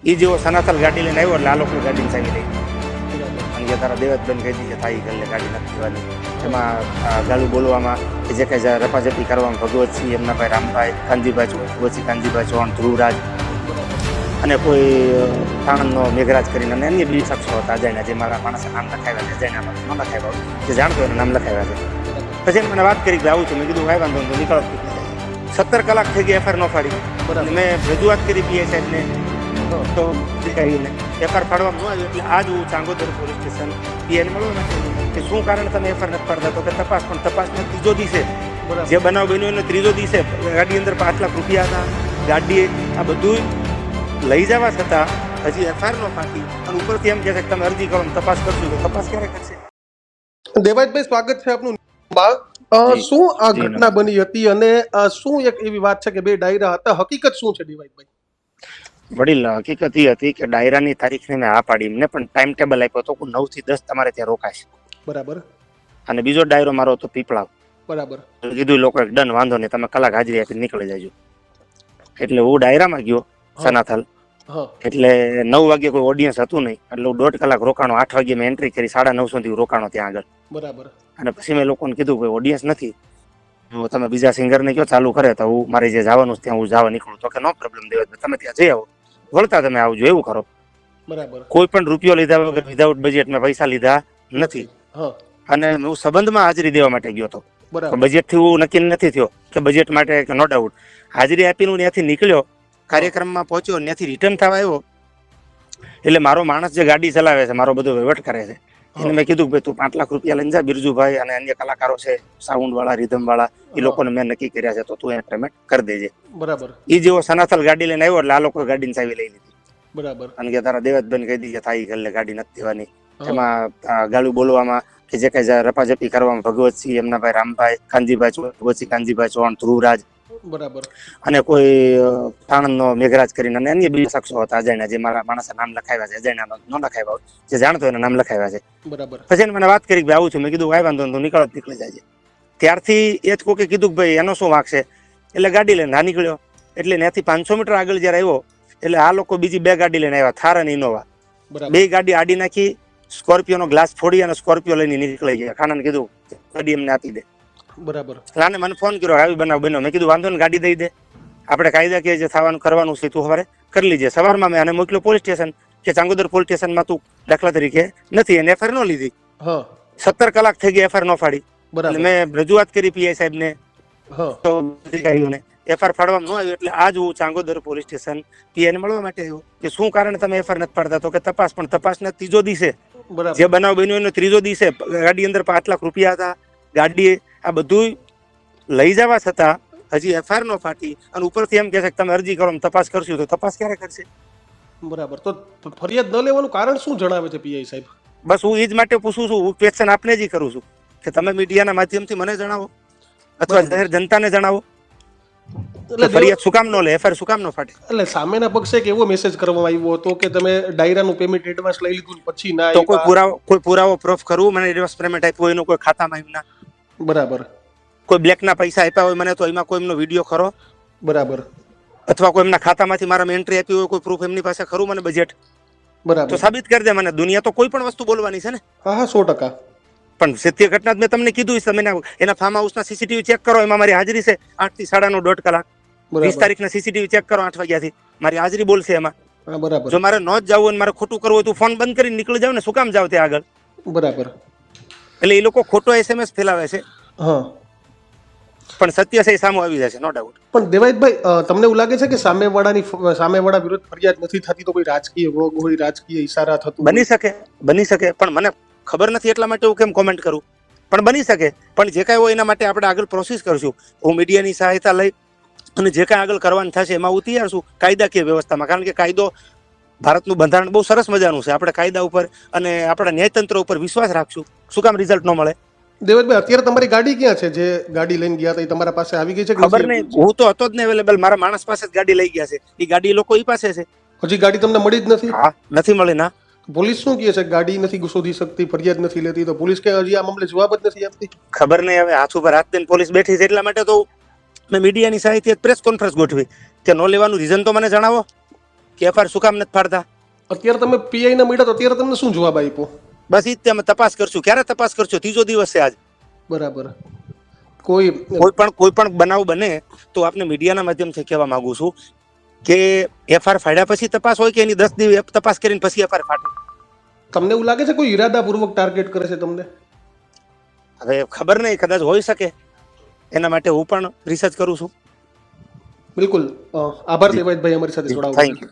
એ જેવો સનાતન ગાડી લઈને આવ્યો એટલે આ લોકો ગાડીને ચાવી લઈ અને કે તારા દેવતબેન કહી દીધી થાય ગલ્લે ગાડી નથી દેવાની. એમાં ગાળું બોલવામાં કે જે કંઈ રપાજપી કરવામાં ભગવતસિંહ, એમના ભાઈ રામભાઈ, કાનજીભાઈ ચૌહાણ, ધ્રુવરાજ અને કોઈ થાણનો મેઘરાજ કરીને અને અન્ય બીજા શખ્સો હતા અજાણ્યા, જે મારા માણસે નામ લખાવ્યા છે, અજાણ્યા ન લખાવ્યા જે જાણતો એના નામ લખાવ્યા છે. પછી એને મને વાત કરી કે આવું છું. મેં કીધું કાંઈ વાંધો નહીં, નીકળો. 17 કલાક થઈ ગઈ એફઆઈઆર ન ફાડી. મેં રજૂઆત કરી પીએ સાહેબને તો એફઆઈઆર ફાડવામાં ન આવ્યું. એટલે આજ હું ચાંગોદર પોલીસ સ્ટેશન પીએને મળવા માટે કે શું કારણ તમે એફઆઈઆર નથી ફાડતા, તો કે તપાસ. પણ તપાસનો ત્રીજો દિવસે જે બનાવ બન્યો એનો ત્રીજો દિવસે ગાડી અંદર 5 લાખ રૂપિયા હતા, ગાડી આ બધું લઈ જવા છતાં હજી એફઆઈઆર ન ફાટી અને ઉપરથી એમ કહે છે કે તમે અરજી કરો તપાસ કરશું. તો તપાસ ક્યારે કરશે? દેવાયતભાઈ, સ્વાગત છે આપનું. શું આ ઘટના બની હતી અને શું એક એવી વાત છે કે બે ડાયરા હતા, હકીકત શું છે દેવાયતભાઈ? વડીલ, હકીકત એ હતી કે ડાયરાની તારીખને મેં આ પાડી, એમને પણ ટાઈમ ટેબલ આપ્યો હતો કે 9 થી 10 તમારે ત્યાં રોકાશે. બરાબર. અને બીજો ડાયરો મારો હતો પીપળાવ. બરાબર. કીધું લોકો ડન, વાંધો નહીં, તમે કલાક હાજરી આપી નીકળી જાજો. એટલે હું ડાયરામાં ગયો સનાથલ. એટલે 9 વાગે કોઈ ઓડિયન્સ હતું નહીં, એટલે હું 1.5 કલાક રોકાણો. 8 વાગે મેં એન્ટ્રી કરી, 9:30 સુધી રોકાણો ત્યાં આગળ. બરાબર. અને પછી મેં લોકોને કીધું કે ઓડિયન્સ નથી, તમે બીજા સિંગરને કયો ચાલુ કરે તો હું મારે જે જવાનું ત્યાં હું જવા નીકળું. તો કે નો પ્રોબ્લેમ દેવાય, તમે ત્યાં જઈ આવો, વળતા તમે આવજો, એવું કરો. બરાબર. કોઈ પણ રૂપિયો લીધા વગર વિધાઉટ બજેટ મેં પૈસા લીધા નથી. અને હું સંબંધમાં હાજરી દેવા માટે ગયો હતો. બજેટ થી હું નક્કી નથી થયો કે બજેટ માટે, નો ડાઉટ હાજરી આપીને હું ત્યાંથી નીકળ્યો, કાર્યક્રમમાં પહોંચ્યો, ત્યાંથી રિટર્ન થવા આવ્યો. એટલે મારો માણસ જે ગાડી ચલાવે છે, મારો બધો વહીવટ કરે છે, એને મેં કીધું કે તું 5 લાખ રૂપિયા લઈને જા, બિરજુભાઈ અને અન્ય કલાકારો છે, સાઉન્ડ વાળા, રિધમ વાળા, એ લોકોને મેં નક્કી કર્યા છે, તો તું એને પેમેન્ટ કરી દેજે. બરાબર. એ જેવો સનાતન ગાડી લઈને આવ્યો એટલે આ લોકો ગાડીને ચાવી લઈ લીધી. બરાબર. અને કે તારા દેવતબેન કહી દીધી થાય ગલ્લે ગાડી નથી દેવાની. એમાં ગાળું બોલવામાં કે જે કંઈ રપાજપી કરવામાં ભગવતસિંહ, એમના ભાઈ રામભાઈ, કાનજીભાઈ ચૌહાણ, ધ્રુવરાજ બરાબર અને કોઈ થાણનો મેઘરાજ કરીને અને અન્ય બીજા શખ્સો હતા અજાણ્યા, જે મારા માણસે નામ લખાવ્યા છે, અજાણ્યા ન લખાવ્યા જે જાણતો એના નામ લખાવ્યા છે. બરાબર. પછી એને મને વાત કરી કે આવું છું. મેં કીધું કાંઈ વાંધો નહીં, નીકળી જાય. ત્યારથી એ જ કોકે કીધું કે ભાઈ એનો શું વાંક છે, એટલે ગાડી લઈને ના નીકળ્યો. એટલે ત્યાંથી 500 મીટર આગળ જયારે આવ્યો એટલે આ લોકો બીજી 2 ગાડી લઈને આવ્યા, થાર અને ઇનોવા. 2 ગાડી આડી નાખી, સ્કોર્પિયોનો ગ્લાસ ફોડી અને સ્કોર્પિયો લઈને નીકળી ગયા. ખાનાને કીધું ગાડી એમને આપી દે. બરાબર. રાને મને ફોન કર્યો, આવી બનાવ બન્યો. મેં કીધું વાંધો ને, ગાડી દઈ દે, આપણે કાયદાકીય જે થવાનું કરવાનું છે તું સવારે કરી લીજે. સવારમાં મેં આને મોકલ્યો પોલીસ સ્ટેશન કે ચાંગોદર પોલીસ સ્ટેશનમાં તું દાખલા તરીકે નથી, એને એફઆઈઆર ન લીધી. 17 કલાક થઈ ગઈ એફઆઈઆર ન ફાડી. મેં રજૂઆત કરી પીઆઈ સાહેબને, તો એફઆઈઆર ફાડવામાં ન આવ્યું. એટલે આજ હું ચાંગોદર પોલીસ સ્ટેશન પીઆઈને મળવા માટે આવ્યો કે શું કારણ તમે એફઆઈઆર નથી ફાડતા. તો કે તપાસ. પણ તપાસના ત્રીજો દિવસે જે બનાવ બન્યો એનો ત્રીજો દિવસે ગાડી અંદર 5 લાખ રૂપિયા હતા, ગાડી આ બધું લઈ જવા છતાં હજી એફઆઈઆર ન ફાટી અને ઉપરથી એમ કહે છે કે તમે અરજી કરો તપાસ કરશું. તો તપાસ ક્યારે કરશે? બરાબર. તો ફરિયાદ ન લેવાનું કારણ શું જણાવે છે પીઆઈ સાહેબ? બસ હું એ જ માટે પૂછું છું, હું ક્વેશ્ચન આપને જ કરું છું કે તમે મીડિયાના માધ્યમથી મને જણાવો અથવા જાહેર જનતાને જણાવો. એટલે ફરિયાદ શું કામ ન લે, એફઆઈઆર શું કામ ન ફાટે? એટલે સામેના પક્ષે એક એવો મેસેજ કરવામાં આવ્યો હતો કે તમે ડાયરાનું પેમેન્ટ એડવાન્સ લઈ લીધું પછી ના, તો કોઈ પુરાવો પ્રૂફ કરવું મને એડવાન્સ પેમેન્ટ આપ્યું એનું કોઈ ખાતામાં આવ્યું ના? બરાબર. કોઈ બ્લેકના પૈસા આપ્યા હોય મને તો એમાં કોઈ એમનો વિડીયો ખરો? બરાબર. અથવા કોઈ એમના ખાતામાંથી મારા એન્ટ્રી આપી હોય, કોઈ પ્રૂફ એમની પાસે ખરું મને બજેટ? બરાબર. તો સાબિત કરી દે મને. દુનિયા તો કોઈ પણ વસ્તુ બોલવાની છે ને. હા 100%. પણ સત્ય ઘટના મેં તમને કીધું, તમે એના ફાર્મ હાઉસના સીસીટીવી ચેક કરો, એમાં મારી હાજરી છે 8 થી 1.5 કલાક. 20 તારીખના સીસીટીવી ચેક કરો 8 વાગ્યાથી, મારી હાજરી બોલશે એમાં. બરાબર. જો મારે ન જ જવું હોય, મારે ખોટું કરવું હોય તો ફોન બંધ કરીને નીકળી જાવ ને, શું કામ જાવ ત્યાં આગળ? બરાબર. એટલે એ લોકો ખોટો SMS ફેલાવે છે. પણ સત્ય છે એ સામે આવી જાય છે, નો ડાઉટ. પણ દેવાયતભાઈ, તમને એવું લાગે છે કે સામેવાળા વિરુદ્ધ ફરિયાદ નથી થતી તો કોઈ રાજકીય વોગ હોય, રાજકીય ઈશારા થતું? બની શકે, પણ મને ખબર નથી એટલા માટે હું કેમ કોમેન્ટ કરું. પણ બની શકે. પણ જે કાંઈ હોય એના માટે આપણે આગળ પ્રોસેસ કરશું. હું મીડિયાની સહાયતા લઈ અને જે કાંઈ આગળ કરવાનું થશે એમાં હું તૈયાર છું, કાયદાકીય વ્યવસ્થામાં. કારણ કે કાયદો, ભારતનું બંધારણ બહુ સરસ મજાનું છે. આપણે કાયદા ઉપર અને આપણા ન્યાયતંત્ર ઉપર વિશ્વાસ રાખશું. શું કામ રિઝલ્ટ ન મળે? દેવતભાઈ, અત્યારે તમારી ગાડી ક્યાં છે? જે ગાડી લઈને ગયા હતા એ તમારા પાસે આવી ગઈ છે? ખબર નહીં, હું તો હતો જ ને અવેલેબલ. મારા માણસ પાસે જ ગાડી લઈ ગયા છે. એ ગાડી લોકો એ પાસે છે. હજી ગાડી તમને મળી જ નથી? હા, નથી મળી ના. પોલીસ શું કહે છે? ગાડી નથી શોધી શકતી, ફરિયાદ નથી લેતી, તો પોલીસ કે હજી આ મામલે જવાબ જ નથી આપતી? ખબર નહીં, હવે હાથ ઉપર હાથ દઈને પોલીસ બેઠી છે. એટલા માટે તો મેં મીડિયાની સહાયથી પ્રેસ કોન્ફરન્સ ગોઠવી કે ન લેવાનું રીઝન તો મને જણાવો. કે એફઆઈઆર શું કામ નથી ફાડતા? અત્યારે તમે પીઆઈ ને મળ્યા તો અત્યારે તમને શું જવાબ આપ્યો? બસ ઈ જ તે અમે તપાસ કરશું. ક્યારે તપાસ કરશો? ત્રીજો દિવસ છે આજ. બરાબર. કોઈ કોઈ પણ બનાવ બને તો આપને મીડિયાના માધ્યમથી કહેવા માંગુ છું કે એફઆઈઆર ફાડ્યા પછી તપાસ હોય કે એની 10 દિવસ તપાસ કરીને પછી એફઆઈઆર ફાટે? તમને એવું લાગે છે કોઈ ઈરાદાપૂર્વક ટાર્ગેટ કરે છે તમને? હવે ખબર નહીં, કદાચ હોઈ શકે. એના માટે હું પણ રિસર્ચ કરું છું. બિલકુલ. આભાર દેવાયતભાઈ અમારી સાથે જોડાવા થેન્ક બદલ. યુ.